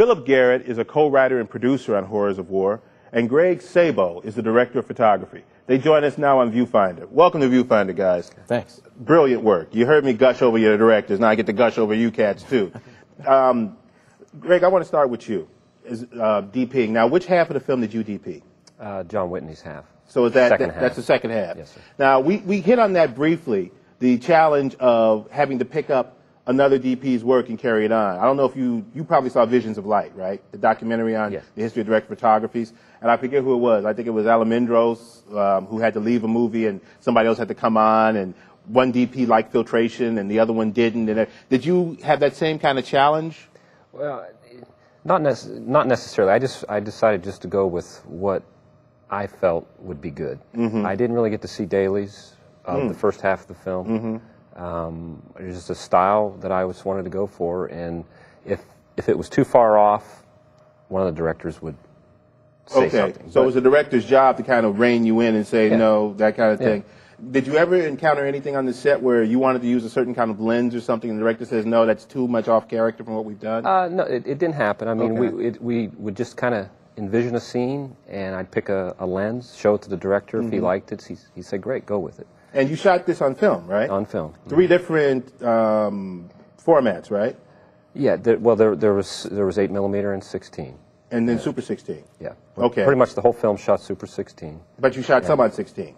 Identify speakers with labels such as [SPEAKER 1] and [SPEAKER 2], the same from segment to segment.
[SPEAKER 1] Phil Garrett is a co-writer and producer on Horrors of War, and Greg Sabo is the director of photography. They join us now on Viewfinder. Welcome to Viewfinder, guys.
[SPEAKER 2] Thanks.
[SPEAKER 1] Brilliant work. You heard me gush over your directors. Now I get to gush over you cats, too. Greg, I want to start with you, as DPing. Now, which half of the film did you DP?
[SPEAKER 3] John Whitney's half.
[SPEAKER 1] So is that that's the second half?
[SPEAKER 3] Yes, sir.
[SPEAKER 1] Now, we hit on that briefly, the challenge of having to pick up another DP's work and carry it on. I don't know if you probably saw Visions of Light, right? The documentary on
[SPEAKER 3] yes.
[SPEAKER 1] the history of direct photographies. And I forget who it was. I think it was Alejandro's, who had to leave a movie and somebody else had to come on, and one DP liked filtration and the other one didn't. And did you have that same kind of challenge?
[SPEAKER 3] Well, not necessarily. I decided just to go with what I felt would be good. Mm-hmm. I didn't really get to see dailies of the first half of the film. Mm-hmm. It was just a style that I wanted to go for, and if it was too far off, one of the directors would say something.
[SPEAKER 1] So it was the director's job to kind of rein you in and say no, that kind of thing. Yeah. Did you ever encounter anything on the set where you wanted to use a certain kind of lens or something, and the director says, no, that's too much off character from what we've done?
[SPEAKER 3] No, it didn't happen. I mean, we would just kind of envision a scene, and I'd pick a lens, show it to the director. If he liked it, he said, great, go with it.
[SPEAKER 1] And you shot this on film, right?
[SPEAKER 3] On film.
[SPEAKER 1] 3 different formats, right?
[SPEAKER 3] Yeah. There was 8mm and 16.
[SPEAKER 1] And then Super 16.
[SPEAKER 3] Yeah.
[SPEAKER 1] Okay.
[SPEAKER 3] Pretty much the whole film shot Super 16.
[SPEAKER 1] But you shot some on 16.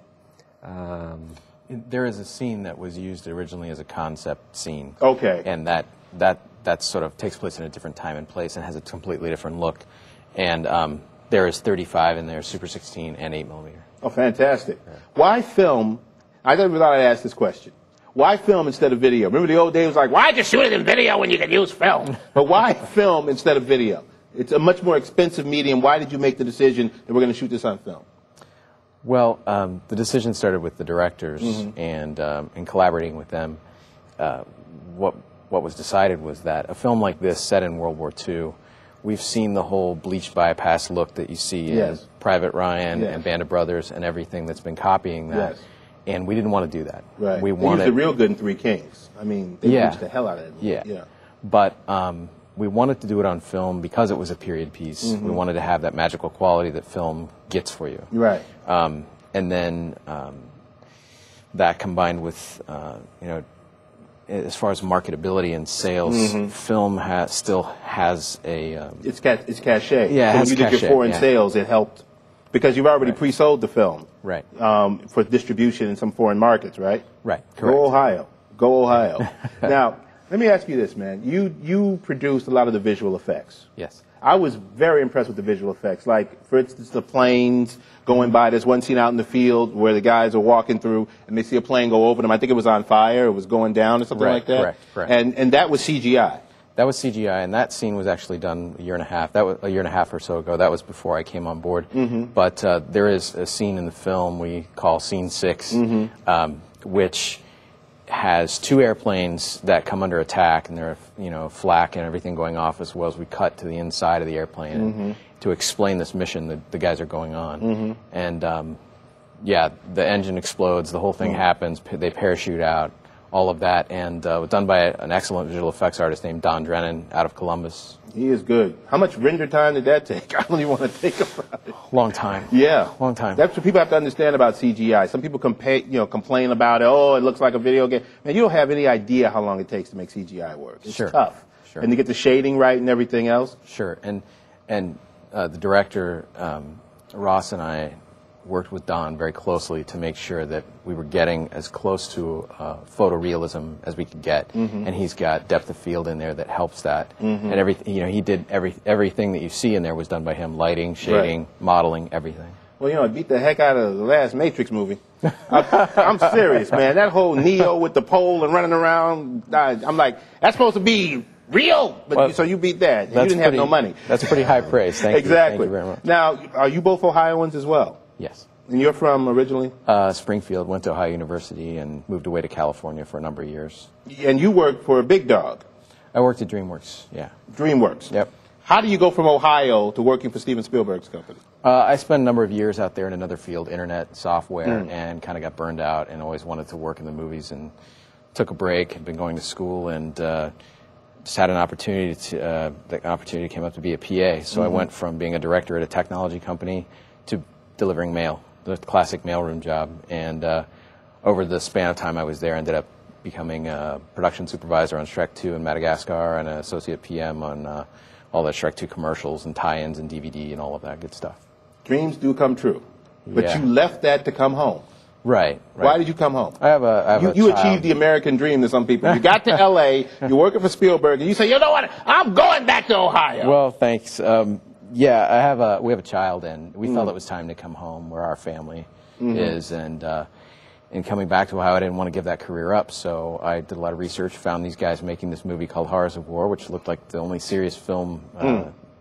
[SPEAKER 2] There is a scene that was used originally as a concept scene.
[SPEAKER 1] Okay.
[SPEAKER 2] And that sort of takes place in a different time and place and has a completely different look. And there is 35 in there, Super 16 and 8mm.
[SPEAKER 1] Oh, fantastic. Yeah. Why film? I never thought I'd ask this question. Why film instead of video? Remember the old days was like, why just shoot it in video when you can use film? But why film instead of video? It's a much more expensive medium. Why did you make the decision that we're going to shoot this on film?
[SPEAKER 2] Well, the decision started with the directors, and in collaborating with them, what was decided was that a film like this set in World War II, we've seen the whole bleach bypass look that you see in Private Ryan and Band of Brothers and everything that's been copying that.
[SPEAKER 1] Yes.
[SPEAKER 2] And we didn't want to do that.
[SPEAKER 1] Right.
[SPEAKER 2] We
[SPEAKER 1] used the real good in Three Kings. I mean, they bleached the hell out of it.
[SPEAKER 2] Yeah. But we wanted to do it on film because it was a period piece. We wanted to have that magical quality that film gets for you.
[SPEAKER 1] Right.
[SPEAKER 2] And then that combined with, as far as marketability and sales, film still has a...
[SPEAKER 1] It's cachet.
[SPEAKER 2] Yeah, it has
[SPEAKER 1] when you did your foreign sales, it helped. Because you've already pre-sold the film.
[SPEAKER 2] Right.
[SPEAKER 1] For distribution in some foreign markets, right?
[SPEAKER 2] Right, correct.
[SPEAKER 1] Go Ohio. Go Ohio. Now, let me ask you this, man. You produced a lot of the visual effects.
[SPEAKER 2] Yes.
[SPEAKER 1] I was very impressed with the visual effects. Like, for instance, the planes going by. There's one scene out in the field where the guys are walking through and they see a plane go over them. I think it was on fire. It was going down or something like that.
[SPEAKER 2] Correct.
[SPEAKER 1] And that was CGI.
[SPEAKER 2] That was CGI, and that scene was actually done a year and a half. That was a year and a half or so ago. That was before I came on board. But there is a scene in the film we call Scene 6, which has 2 airplanes that come under attack, and there are flak and everything going off, as well as we cut to the inside of the airplane to explain this mission that the guys are going on. And the engine explodes, the whole thing happens, they parachute out. All of that, and done by an excellent visual effects artist named Don Drennan out of Columbus.
[SPEAKER 1] He is good. How much render time did that take? I don't even want to think about it.
[SPEAKER 2] Long time.
[SPEAKER 1] Yeah.
[SPEAKER 2] Long time.
[SPEAKER 1] That's what people have to understand about CGI. Some people complain about it. Oh, it looks like a video game. Man, you don't have any idea how long it takes to make CGI work. It's tough.
[SPEAKER 2] Sure.
[SPEAKER 1] And to get the shading right and everything else.
[SPEAKER 2] Sure. And the director, Ross, and I worked with Don very closely to make sure that we were getting as close to photorealism as we could get, and he's got depth of field in there that helps that. And everything, he did everything that you see in there was done by him: lighting, shading, modeling, everything. Well,
[SPEAKER 1] it beat the heck out of the last Matrix movie. I'm serious, man. That whole Neo with the pole and running around, I'm like, that's supposed to be real, but so you beat that. You didn't have no money.
[SPEAKER 2] That's pretty high praise. Thank you.
[SPEAKER 1] Exactly.
[SPEAKER 2] Thank you very much.
[SPEAKER 1] Now, are you both Ohioans as well?
[SPEAKER 2] Yes.
[SPEAKER 1] And you're from originally?
[SPEAKER 2] Springfield, went to Ohio University and moved away to California for a number of years.
[SPEAKER 1] And you worked for a big dog?
[SPEAKER 2] I worked at DreamWorks, yeah.
[SPEAKER 1] DreamWorks?
[SPEAKER 2] Yep.
[SPEAKER 1] How do you go from Ohio to working for Steven Spielberg's company?
[SPEAKER 2] I spent a number of years out there in another field, internet, software, and kind of got burned out and always wanted to work in the movies and took a break, had been going to school, and just had an opportunity the opportunity came up to be a PA. So I went from being a director at a technology company to delivering mail, the classic mailroom job. And over the span of time I was there, I ended up becoming a production supervisor on Shrek 2 in Madagascar and an associate PM on all the Shrek 2 commercials and tie-ins and DVD and all of that good stuff.
[SPEAKER 1] Dreams do come true. But
[SPEAKER 2] Yeah.
[SPEAKER 1] you left that to come home.
[SPEAKER 2] Right.
[SPEAKER 1] Why did you come home?
[SPEAKER 2] I have a
[SPEAKER 1] You
[SPEAKER 2] child.
[SPEAKER 1] achieved the American dream to some people. You got to L.A., you're working for Spielberg, and you say, you know what, I'm going back to Ohio.
[SPEAKER 2] Well, thanks. Yeah, we have a child, and we felt it was time to come home where our family is. And in coming back to Ohio, I didn't want to give that career up, so I did a lot of research, found these guys making this movie called Horrors of War, which looked like the only serious film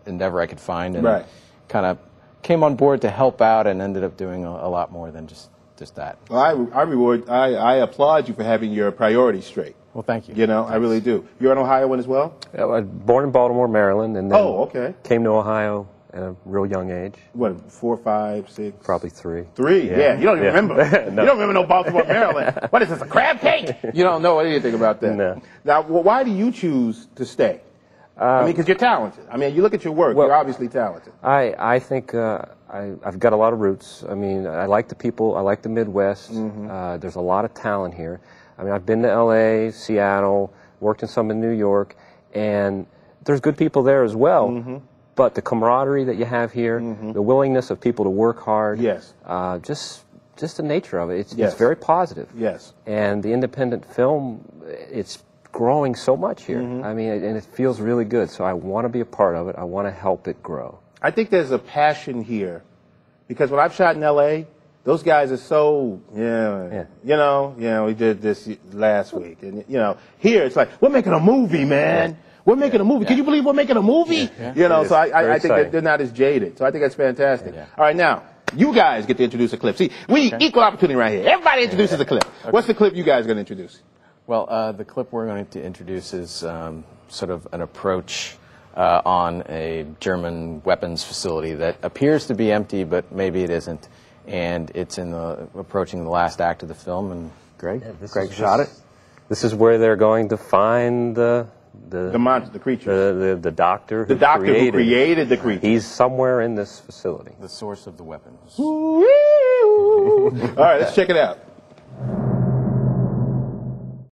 [SPEAKER 2] endeavor I could find, and kind of came on board to help out and ended up doing a lot more than just that.
[SPEAKER 1] Well, I applaud you for having your priorities straight.
[SPEAKER 2] Well, thank you.
[SPEAKER 1] You know, I really do. You're an Ohioan as well?
[SPEAKER 3] I was born in Baltimore, Maryland, and then came to Ohio at a real young age.
[SPEAKER 1] What, 4, 5, 6?
[SPEAKER 3] Probably 3.
[SPEAKER 1] 3, yeah. You don't even remember.
[SPEAKER 3] No.
[SPEAKER 1] You don't remember no Baltimore, Maryland. What is this, a crab cake? You don't know anything about that.
[SPEAKER 3] No.
[SPEAKER 1] Now, why do you choose to stay? I mean, because you're talented. I mean, you look at your work, you're obviously talented.
[SPEAKER 3] I think I've got a lot of roots. I mean, I like the people. I like the Midwest. There's a lot of talent here. I mean, I've been to L.A., Seattle, worked in some in New York, and there's good people there as well. But the camaraderie that you have here, the willingness of people to work hard, just the nature of it, it's very positive.
[SPEAKER 1] Yes.
[SPEAKER 3] And the independent film, it's growing so much here. I mean, and it feels really good. So I want to be a part of it. I want to help it grow.
[SPEAKER 1] I think there's a passion here, because when I've shot in L.A., those guys are so, we did this last week. And, here it's like, we're making a movie, man. We're making a movie. Can you believe we're making a movie? So I think that they're not as jaded. So I think that's fantastic. All right, now, you guys get to introduce a clip. See, we need equal opportunity right here. Everybody introduces a clip. What's the clip you guys are going to introduce?
[SPEAKER 2] Well, the clip we're going to introduce is sort of an approach on a German weapons facility that appears to be empty, but maybe it isn't. And it's approaching the last act of the film. And Greg shot it.
[SPEAKER 3] This is where they're going to find the
[SPEAKER 1] monster, the creature,
[SPEAKER 3] the doctor
[SPEAKER 1] who created the creature.
[SPEAKER 3] He's somewhere in this facility.
[SPEAKER 2] The source of the weapons.
[SPEAKER 1] All right, let's check it out.